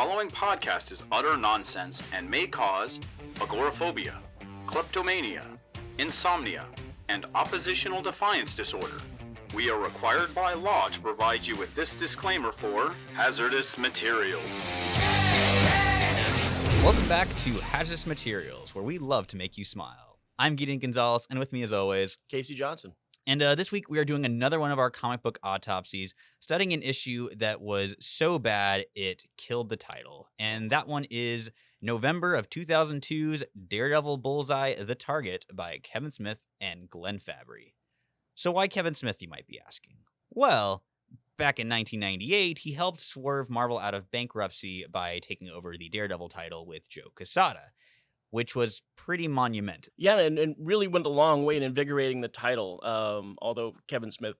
following podcast is utter nonsense and may cause agoraphobia, kleptomania, insomnia, and oppositional defiance disorder. We are required by law to provide you with this disclaimer for hazardous materials. Welcome back to Hazardous Materials, where we love to make you smile. I'm Gideon Gonzalez, and with me as always, Casey Johnson. And this week we are doing another one of our comic book autopsies, studying an issue that was so bad it killed the title. And that one is November of 2002's Daredevil Bullseye, The Target by Kevin Smith and Glenn Fabry. So why Kevin Smith, you might be asking? Well, back in 1998, he helped swerve Marvel out of bankruptcy by taking over the Daredevil title with Joe Quesada, which was pretty monumental. Yeah, and really went a long way in invigorating the title. Although Kevin Smith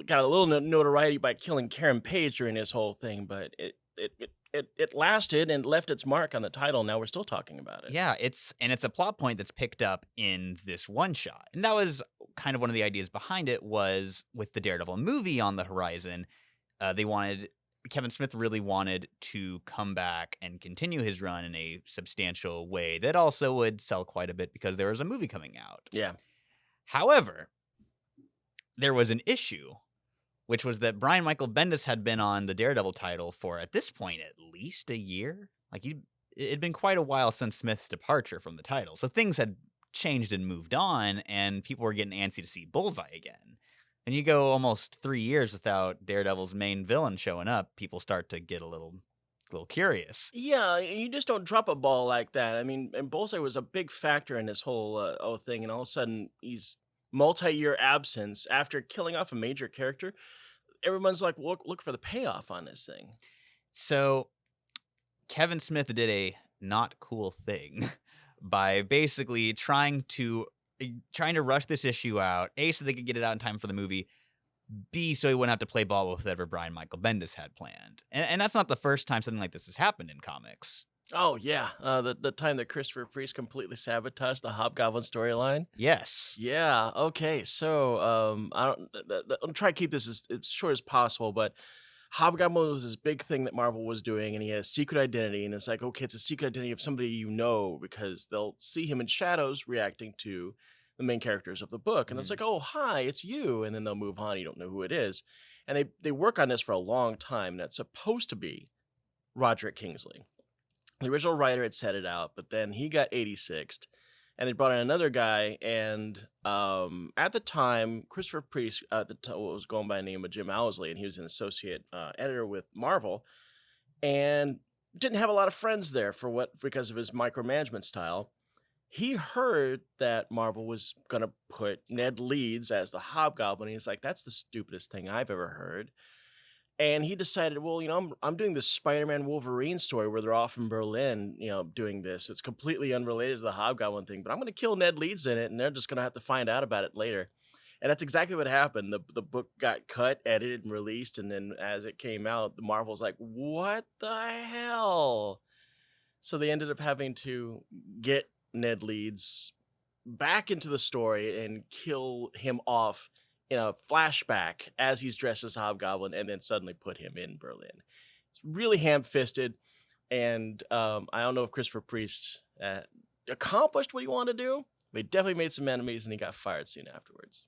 got a little notoriety by killing Karen Page during this whole thing, but it lasted and left its mark on the title. Now we're still talking about it. Yeah, it's a plot point that's picked up in this one shot. And that was kind of one of the ideas behind it, was with the Daredevil movie on the horizon. Kevin Smith really wanted to come back and continue his run in a substantial way that also would sell quite a bit because there was a movie coming out. Yeah. However, there was an issue, which was that Brian Michael Bendis had been on the Daredevil title for, at this point, at least a year. It had been quite a while since Smith's departure from the title. So things had changed and moved on, and people were getting antsy to see Bullseye again. And you go almost 3 years without Daredevil's main villain showing up, people start to get a little curious. Yeah, you just don't drop a ball like that. I mean, and Bullseye was a big factor in this whole thing, and all of a sudden, he's multi-year absence after killing off a major character. Everyone's like, look for the payoff on this thing. So Kevin Smith did a not cool thing by basically trying to rush this issue out, A, so they could get it out in time for the movie, B, so he wouldn't have to play ball with whatever Brian Michael Bendis had planned. And that's not the first time something like this has happened in comics. Oh, yeah. The time that Christopher Priest completely sabotaged the Hobgoblin storyline. Yes. Yeah, okay. So I'll try to keep this as short as possible, but Hobgoblin was this big thing that Marvel was doing, and he had a secret identity, and it's like, okay, it's a secret identity of somebody you know, because they'll see him in shadows reacting to the main characters of the book, and it's like, oh, hi, it's you, and then they'll move on, you don't know who it is. And they work on this for a long time, and it's supposed to be Roderick Kingsley. The original writer had set it out, but then he got 86'd, and they brought in another guy, and at the time, Christopher Priest was going by the name of Jim Owsley, and he was an associate editor with Marvel, and didn't have a lot of friends there because of his micromanagement style. He heard that Marvel was going to put Ned Leeds as the Hobgoblin, and he's like, that's the stupidest thing I've ever heard. And he decided, well, I'm doing this Spider-Man Wolverine story where they're off in Berlin, doing this. It's completely unrelated to the Hobgoblin thing, but I'm going to kill Ned Leeds in it, and they're just going to have to find out about it later. And that's exactly what happened. The book got cut, edited, and released, and then as it came out, the Marvel's like, what the hell? So they ended up having to get Ned Leeds back into the story and kill him off in a flashback as he's dressed as Hobgoblin, and then suddenly put him in Berlin. It's really ham-fisted, and I don't know if Christopher Priest accomplished what he wanted to do, but he definitely made some enemies, and he got fired soon afterwards.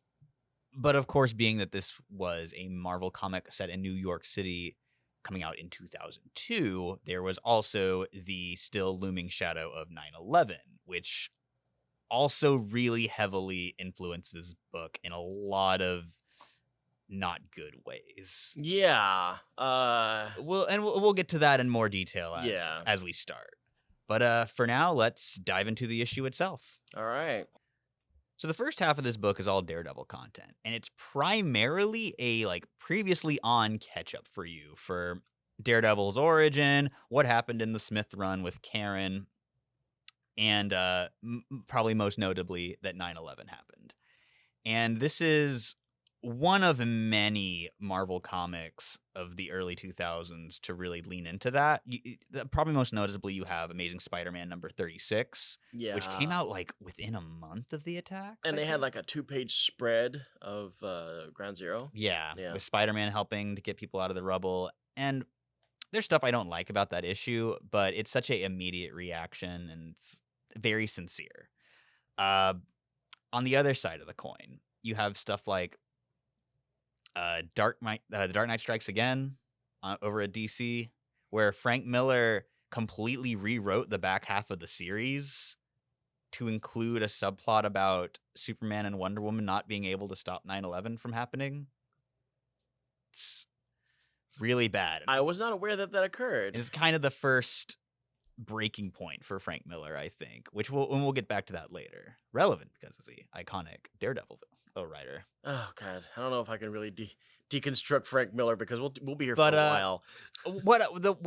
But of course, being that this was a Marvel comic set in New York City coming out in 2002, there was also the still looming shadow of 9/11, which also really heavily influences the book in a lot of not good ways. Yeah. We'll get to that in more detail as we start. But for now, let's dive into the issue itself. All right. So the first half of this book is all Daredevil content, and it's primarily a previously on catch-up for you for Daredevil's origin, what happened in the Smith run with Karen, and probably most notably that 9/11 happened. And this is one of many Marvel comics of the early 2000s to really lean into that. Probably most noticeably, you have Amazing Spider-Man number 36, which came out within a month of the attack. And they had a 2-page spread of Ground Zero. Yeah, with Spider-Man helping to get people out of the rubble. And there's stuff I don't like about that issue, but it's such a immediate reaction and it's very sincere. Uh, on the other side of the coin, you have stuff like The Dark Knight Strikes Again over at DC, where Frank Miller completely rewrote the back half of the series to include a subplot about Superman and Wonder Woman not being able to stop 9/11 from happening. It's really bad. I was not aware that occurred. It's kind of the first breaking point for Frank Miller, I think, which we'll get back to that later. Relevant because of the iconic Daredevil writer. Oh God, I don't know if I can really deconstruct Frank Miller because we'll be here But, for a while.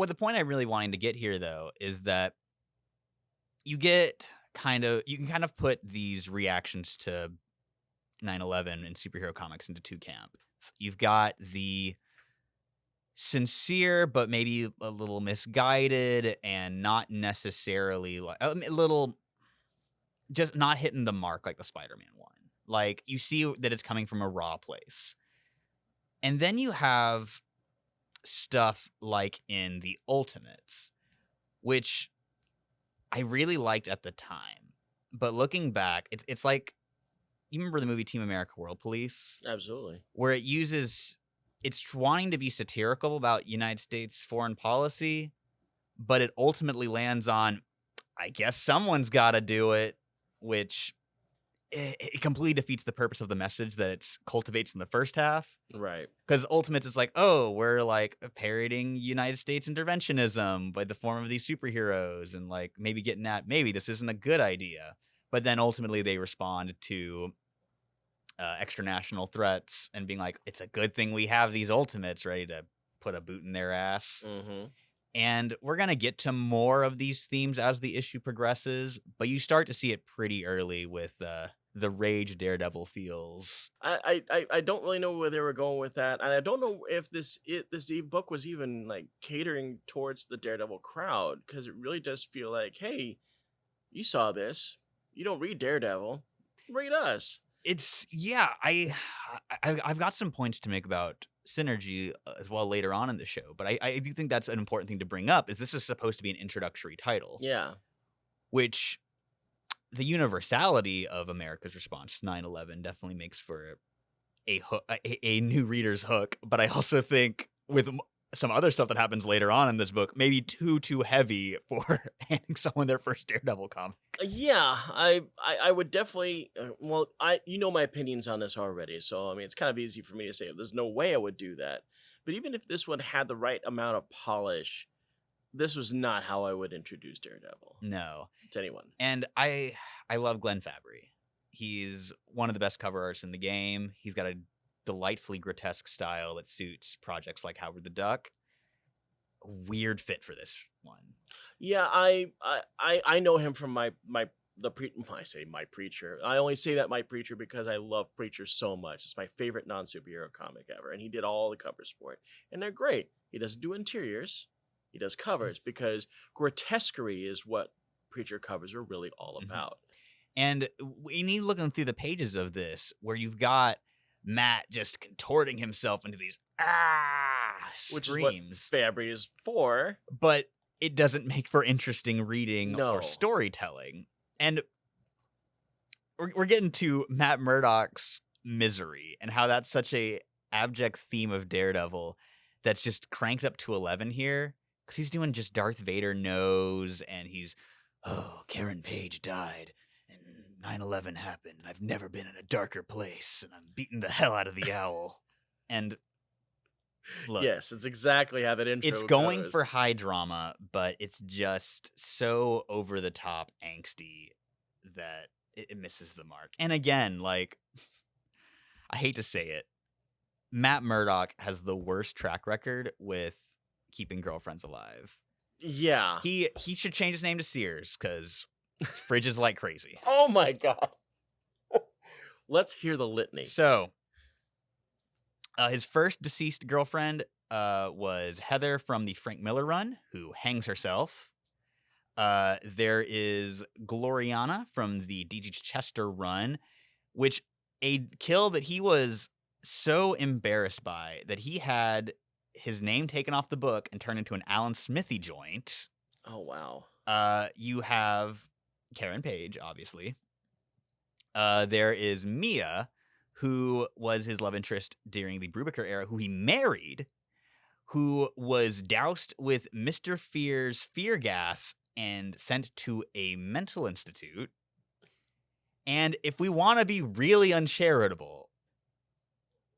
The point I'm really wanting to get here though is that you can kind of put these reactions to 9/11 in superhero comics into two camps. You've got the sincere but maybe a little misguided and not necessarily like a little just not hitting the mark like the Spider-Man one. Like you see that it's coming from a raw place. And then you have stuff like in the Ultimates, which I really liked at the time. But looking back, it's like, you remember the movie Team America World Police? Absolutely. Where it's wanting to be satirical about United States foreign policy, but it ultimately lands on, I guess someone's got to do it, which it completely defeats the purpose of the message that it cultivates in the first half. Right. Because Ultimates is like, oh, we're like parodying United States interventionism by the form of these superheroes and like maybe getting at maybe this isn't a good idea. But then ultimately they respond to extranational threats and being like, it's a good thing we have these Ultimates ready to put a boot in their ass. Mm-hmm. And we're going to get to more of these themes as the issue progresses, but you start to see it pretty early with the rage Daredevil feels. I don't really know where they were going with that, and I don't know if this book was even like catering towards the Daredevil crowd, because it really does feel like, hey, you saw this, you don't read Daredevil, read us. It's I've got some points to make about synergy as well later on in the show, but I do think that's an important thing to bring up. Is this is supposed to be an introductory title? Yeah, which the universality of America's response to 9/11 definitely makes for a new reader's hook. But I also think with some other stuff that happens later on in this book, maybe too heavy for handing someone their first Daredevil comic. Yeah, I would definitely. You know my opinions on this already, so I mean it's kind of easy for me to say there's no way I would do that. But even if this one had the right amount of polish, this was not how I would introduce Daredevil. No. To anyone. And I love Glenn Fabry. He's one of the best cover artists in the game. He's got a delightfully grotesque style that suits projects like Howard the Duck. A weird fit for this one. Yeah, I know him from I say my Preacher. I only say that my Preacher because I love Preacher so much. It's my favorite non-superhero comic ever, and he did all the covers for it, and they're great. He doesn't do interiors. He does covers because grotesquerie is what Preacher covers are really all about. And we need looking through the pages of this where you've got Matt just contorting himself into these which screams. Is what Fabry is for. But it doesn't make for interesting reading or No. storytelling. And we're getting to Matt Murdock's misery and how that's such a abject theme of Daredevil that's just cranked up to 11 here. Because he's doing just Darth Vader knows, and he's, Karen Page died, and 9/11 happened, and I've never been in a darker place, and I'm beating the hell out of the owl. And look, yes, it's exactly how that intro it's going goes. for high drama, but it's just so over the top angsty that it misses the mark. And again, like, I hate to say it, Matt Murdock has the worst track record with keeping girlfriends alive. Yeah. He should change his name to Sears because fridges like crazy. Oh my God. Let's hear the litany. So, his first deceased girlfriend was Heather from the Frank Miller run, who hangs herself. There is Gloriana from the D.G. Chester run, which a kill that he was so embarrassed by that he had his name taken off the book and turned into an Alan Smithy joint. Oh, wow. You have Karen Page, obviously. There is Mia, who was his love interest during the Brubaker era, who he married, who was doused with Mr. Fear's fear gas and sent to a mental institute. And if we want to be really uncharitable,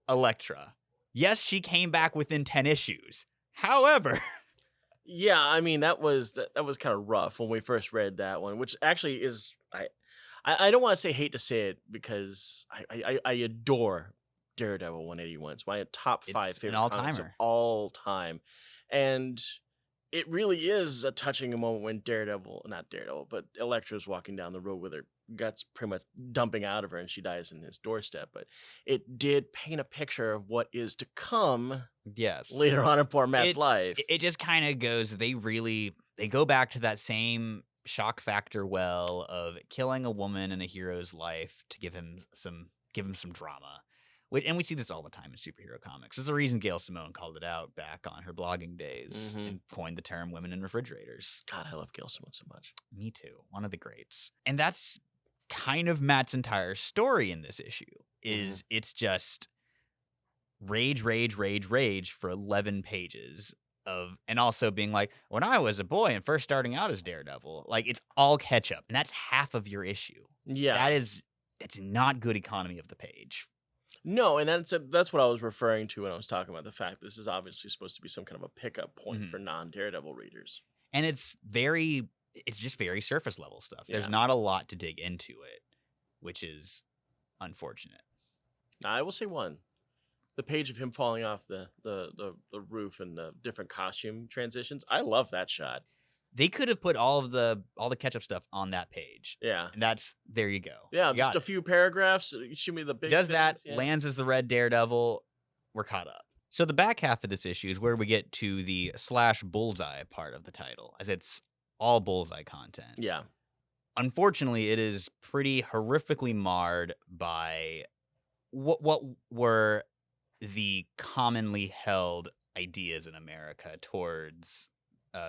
Elektra. Yes, she came back within 10 issues. However... Yeah, I mean, that was kind of rough when we first read that one, which actually is... I don't want to say hate to say it because I adore Daredevil 181. It's my top 5 It's favorite an comics of all-timer. all time. And it really is a touching moment when not Daredevil, but Elektra's walking down the road with her guts pretty much dumping out of her and she dies in his doorstep. But it did paint a picture of what is to come Yes. later on in poor Matt's life. It just kind of goes, they go back to that same shock factor well of killing a woman in a hero's life to give him some drama. And we see this all the time in superhero comics. There's a reason Gail Simone called it out back on her blogging days and coined the term women in refrigerators. God, I love Gail Simone so much. Me too. One of the greats. And that's kind of Matt's entire story in this issue is it's just rage for 11 pages of, and also being like, when I was a boy and first starting out as Daredevil, like it's all catch up. And that's half of your issue. Yeah. It's not good economy of the page. No, and that's what I was referring to when I was talking about the fact this is obviously supposed to be some kind of a pickup point for non-Daredevil readers. And it's just very surface level stuff. Yeah. There's not a lot to dig into it, which is unfortunate. Now, I will say one. The page of him falling off the roof and the different costume transitions. I love that shot. They could have put all the catch-up stuff on that page. Yeah. And there you go. Yeah, You just got a few paragraphs. You show me the big does that, things, yeah. lands as the Red Daredevil, we're caught up. So the back half of this issue is where we get to the /Bullseye part of the title, as it's all Bullseye content. Yeah. Unfortunately, it is pretty horrifically marred by what were the commonly held ideas in America towards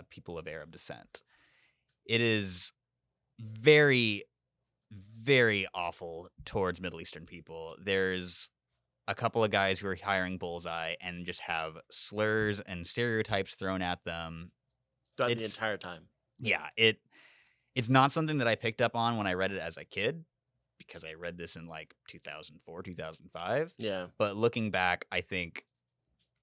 people of Arab descent. It is very, very awful towards Middle Eastern people. There's a couple of guys who are hiring Bullseye and just have slurs and stereotypes thrown at them. Done the entire time. Yeah, it's not something that I picked up on when I read it as a kid, because I read this in like 2004, 2005. Yeah. But looking back, I think,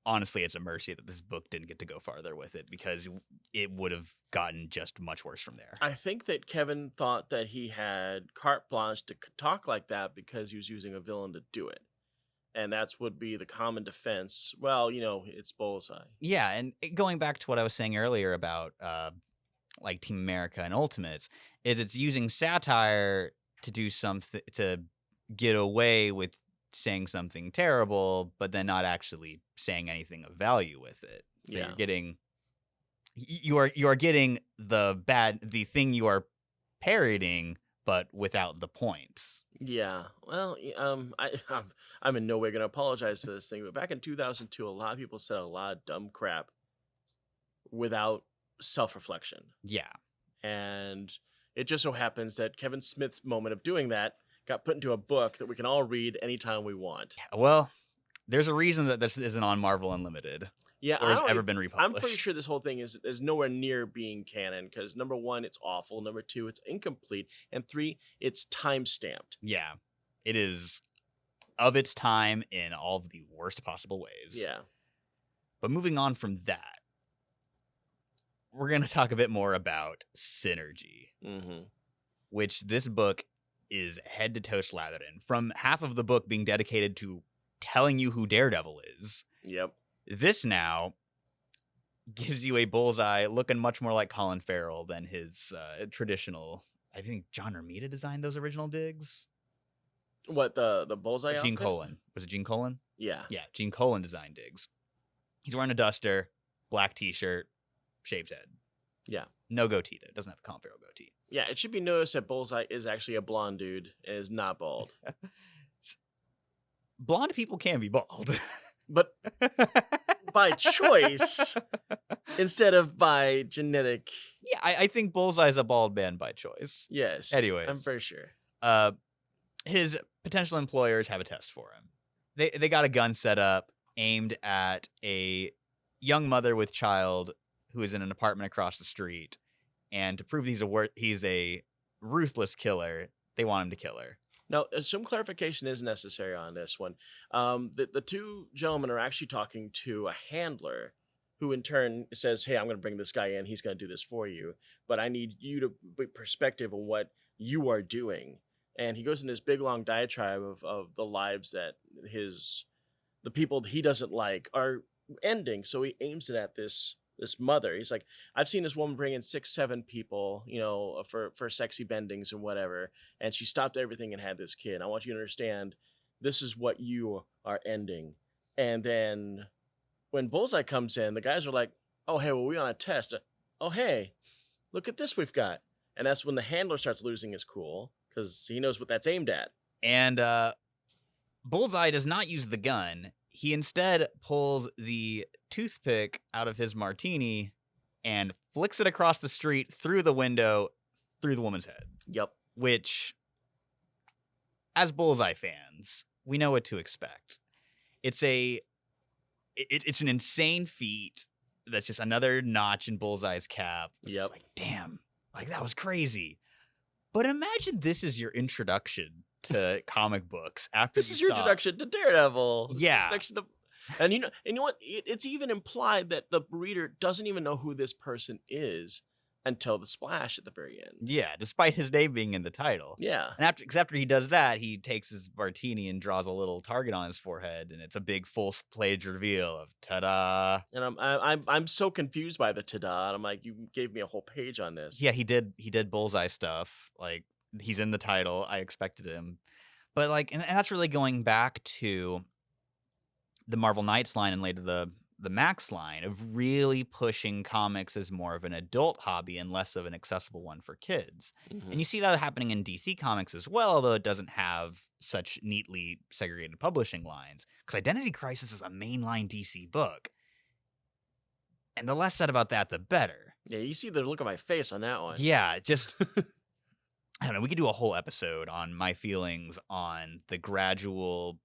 honestly, it's a mercy that this book didn't get to go farther with it, because it would have gotten just much worse from there. I think that Kevin thought that he had carte blanche to talk like that because he was using a villain to do it. And that's would be the common defense. Well, it's Bullseye. Yeah, and going back to what I was saying earlier about like Team America and Ultimates, is it's using satire to do something, to get away with saying something terrible, but then not actually saying anything of value with it. So Yeah. you are getting the thing you are parodying, but without the points. Yeah. Well, I'm in no way going to apologize for this thing, but back in 2002, a lot of people said a lot of dumb crap without self-reflection. Yeah. And it just so happens that Kevin Smith's moment of doing that got put into a book that we can all read anytime we want. Well, there's a reason that this isn't on Marvel Unlimited. Yeah, or has ever been I'm republished. pretty sure this whole thing is nowhere near being canon because number one, it's awful. Number two, it's incomplete. And three, it's time-stamped. Yeah. It is of its time in all of the worst possible ways. Yeah. But moving on from that, we're going to talk a bit more about Synergy, which this book is head to toe slathered in. From half of the book being dedicated to telling you who Daredevil is. Yep. This now gives you a Bullseye looking much more like Colin Farrell than his traditional. I think John Romita designed those original digs. What, the Bullseye Gene outfit? Colan. Was it Gene Colan? Yeah. Yeah, Gene Colan designed digs. He's wearing a duster, black t-shirt, shaved head. Yeah. No goatee, though. Doesn't have the Colin Farrell goatee. Yeah, it should be noticed that Bullseye is actually a blonde dude and is not bald. Blonde people can be bald. But by choice instead of by genetic. Yeah, I think Bullseye's a bald man by choice. Yes. Anyways. I'm very sure. His potential employers have a test for him. They got a gun set up aimed at a young mother with child who is in an apartment across the street. And to prove he's a ruthless killer, they want him to kill her. Now, some clarification is necessary on this one. The two gentlemen are actually talking to a handler who in turn says, hey, I'm going to bring this guy in. He's going to do this for you. But I need you to be perspective on what you are doing. And he goes in this big, long diatribe of the lives that the people he doesn't like are ending. So he aims it at this mother. He's like, I've seen this woman bring in 6-7 people, for sexy bendings and whatever, and she stopped everything and had this kid. I want you to understand, this is what you are ending. And then when Bullseye comes in, the guys are like, oh, hey, well, we on a test. Oh, hey, look at this we've got. And that's when the handler starts losing his cool, because he knows what that's aimed at. And Bullseye does not use the gun. He instead pulls the toothpick out of his martini and flicks it across the street through the window, through the woman's head. Yep. Which, as Bullseye fans, we know what to expect. It's an insane feat. That's just another notch in Bullseye's cap. Yep. It's like, damn, like that was crazy. But imagine this is your introduction to comic books after this is your introduction to Daredevil. Yeah. And you know what? It's even implied that the reader doesn't even know who this person is until the splash at the very end. Yeah, despite his name being in the title. Yeah. And after he does that, he takes his martini and draws a little target on his forehead, and it's a big full-page reveal of ta-da. And I'm so confused by the ta-da. And I'm like, you gave me a whole page on this. Yeah, he did Bullseye stuff. Like, he's in the title. I expected him. But like, and that's really going back to the Marvel Knights line and later the Max line of really pushing comics as more of an adult hobby and less of an accessible one for kids. Mm-hmm. And you see that happening in DC Comics as well, although it doesn't have such neatly segregated publishing lines. Because Identity Crisis is a mainline DC book. And the less said about that, the better. Yeah, you see the look on my face on that one. Yeah, just... I don't know, we could do a whole episode on my feelings on the gradual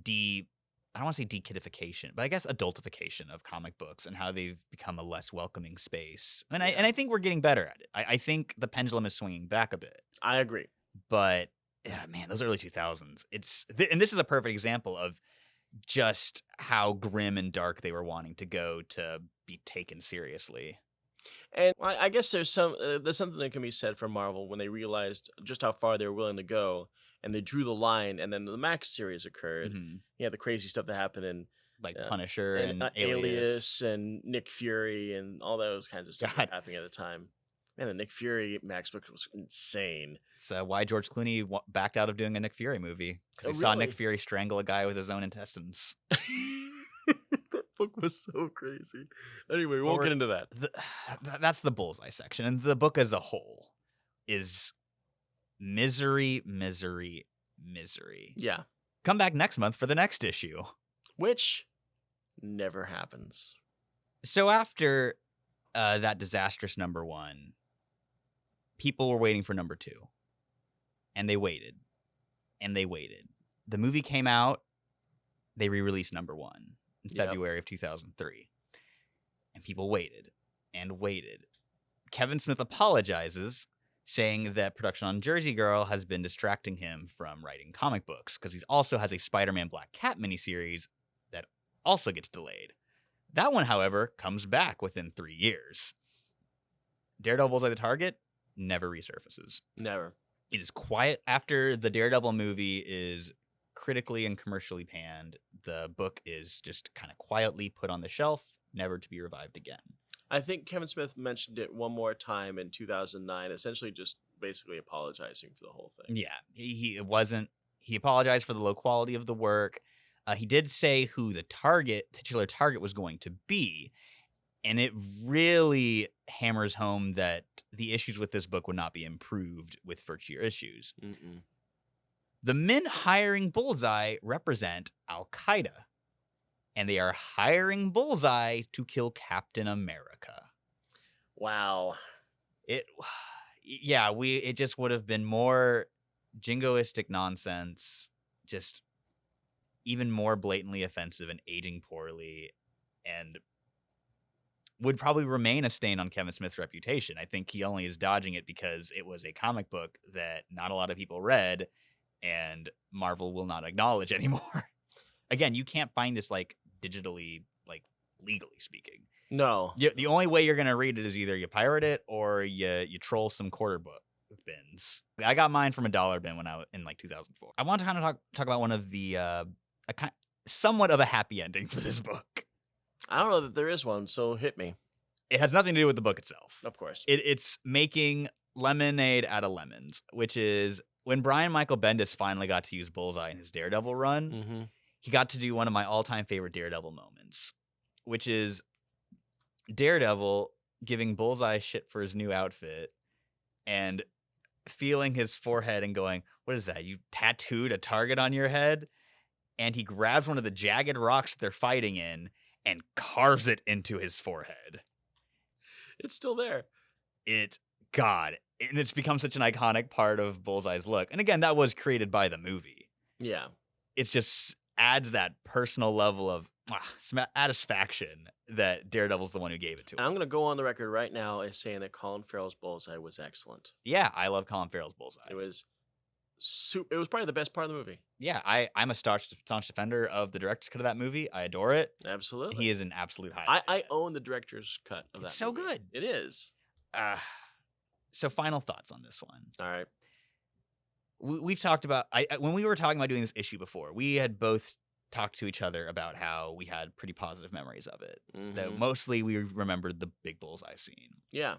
I don't want to say dekidification, but I guess adultification of comic books and how they've become a less welcoming space. And I think we're getting better at it. I think the pendulum is swinging back a bit. I agree. But, yeah, man, those early 2000s, and this is a perfect example of just how grim and dark they were wanting to go to be taken seriously. And I guess there's something that can be said for Marvel when they realized just how far they were willing to go, and they drew the line. And then the Max series occurred. Mm-hmm. Yeah, the crazy stuff that happened in like Punisher and Alias and Nick Fury and all those kinds of stuff that happening at the time. Man, the Nick Fury Max book was insane. It's why George Clooney backed out of doing a Nick Fury movie, because he saw Nick Fury strangle a guy with his own intestines. That book was so crazy. Anyway, we won't get into that. That's the Bullseye section. And the book as a whole is misery, misery, misery. Yeah. Come back next month for the next issue. Which never happens. So after that disastrous number 1, people were waiting for number 2. And they waited. And they waited. The movie came out. They re-released number 1 in February of 2003. And people waited and waited. Kevin Smith apologizes, saying that production on Jersey Girl has been distracting him from writing comic books, because he also has a Spider-Man Black Cat miniseries that also gets delayed. That one, however, comes back within 3 years. Daredevil Bullseye the Target never resurfaces. Never. It is quiet after the Daredevil movie is critically and commercially panned. The book is just kind of quietly put on the shelf, never to be revived again. I think Kevin Smith mentioned it one more time in 2009, essentially just basically apologizing for the whole thing. Yeah, he apologized for the low quality of the work. He did say who the titular target was going to be, and it really hammers home that the issues with this book would not be improved with first year issues. Mm-mm. The men hiring Bullseye represent Al-Qaeda. and they are hiring Bullseye to kill Captain America. Wow. It just would have been more jingoistic nonsense, just even more blatantly offensive and aging poorly, and would probably remain a stain on Kevin Smith's reputation. I think he only is dodging it because it was a comic book that not a lot of people read and Marvel will not acknowledge anymore. Again, you can't find this like digitally, like legally speaking. No. The only way you're going to read it is either you pirate it or you troll some quarter book bins. I got mine from a dollar bin when I was in like 2004. I want to kind of talk about one of the somewhat of a happy ending for this book. I don't know that there is one, so hit me. It has nothing to do with the book itself. Of course. It's making lemonade out of lemons, which is when Brian Michael Bendis finally got to use Bullseye in his Daredevil run, he got to do one of my all-time favorite Daredevil moments, which is Daredevil giving Bullseye shit for his new outfit and feeling his forehead and going, "What is that? You tattooed a target on your head?" And he grabs one of the jagged rocks that they're fighting in and carves it into his forehead. It's still there. And it's become such an iconic part of Bullseye's look. And again, that was created by the movie. Yeah. It just adds that personal level of satisfaction that Daredevil's the one who gave it to him. I'm going to go on the record right now as saying that Colin Farrell's Bullseye was excellent. Yeah, I love Colin Farrell's Bullseye. It was probably the best part of the movie. Yeah, I'm a staunch defender of the director's cut of that movie. I adore it. Absolutely. He is an absolute highlight. I own the director's cut of that It's so movie. good. It is. So final thoughts on this one. All right. We've talked about, when we were talking about doing this issue before, we had both talked to each other about how we had pretty positive memories of it. Though mostly we remembered the big Bullseye scene. Yeah.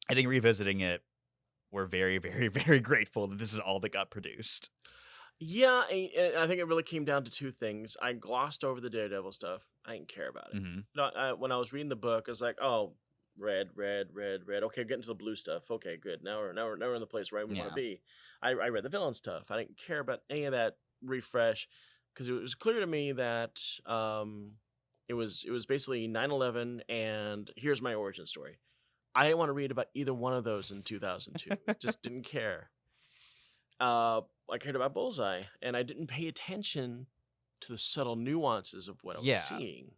I think revisiting it, we're very, very, very grateful that this is all that got produced. Yeah, and I think it really came down to two things. I glossed over the Daredevil stuff. I didn't care about it. No, when I was reading the book, I was like, oh, red. Okay, getting to the blue stuff. Okay, good. Now we're in the place where we want to be. I read the villain stuff. I didn't care about any of that refresh because it was clear to me that it was basically 9/11 and here's my origin story. I didn't want to read about either one of those in 2002. Just didn't care. I cared about Bullseye, and I didn't pay attention to the subtle nuances of what I was seeing.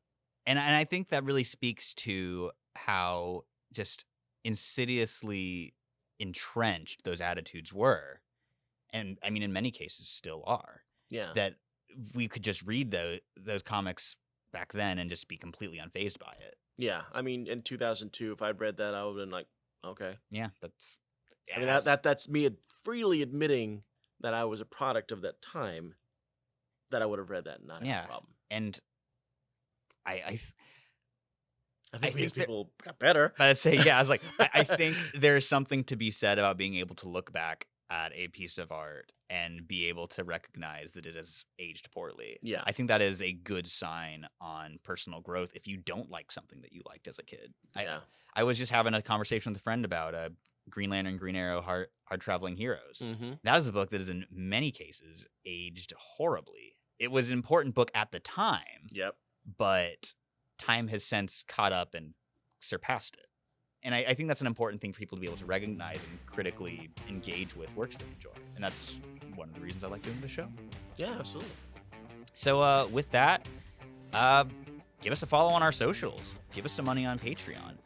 And I think that really speaks to how just insidiously entrenched those attitudes were. And I mean, in many cases still are. Yeah. That we could just read those comics back then and just be completely unfazed by it. Yeah. I mean, in 2002, if I'd read that, I would have been like, okay. Yeah, that's... I mean, that's me freely admitting that I was a product of that time, that I would have read that and not have a problem. And I think these people got better. I'd say, yeah, I was like, I think there's something to be said about being able to look back at a piece of art and be able to recognize that it has aged poorly. Yeah. I think that is a good sign on personal growth if you don't like something that you liked as a kid. Yeah. I was just having a conversation with a friend about Green Lantern, Green Arrow, Hard Traveling Heroes. That is a book that is in many cases aged horribly. It was an important book at the time. Yep. But time has since caught up and surpassed it. And I think that's an important thing for people to be able to recognize and critically engage with works they enjoy. And that's one of the reasons I like doing the show. Yeah, absolutely. So with that, give us a follow on our socials. Give us some money on Patreon.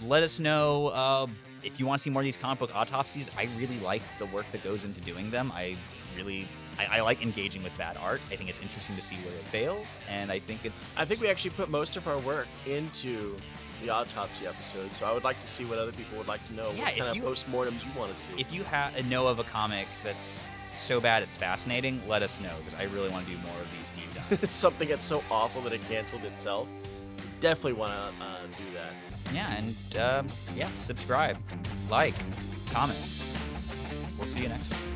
Let us know if you want to see more of these comic book autopsies. I really like the work that goes into doing them. I like engaging with bad art. I think it's interesting to see where it fails, and I think we actually put most of our work into the autopsy episode, so I would like to see what other people would like to know. Yeah, what kind of postmortems you want to see. If you know of a comic that's so bad it's fascinating, let us know, because I really want to do more of these deep dives. Something that's so awful that it canceled itself. Definitely want to do that. Yeah, and subscribe, like, comment. We'll see you next time.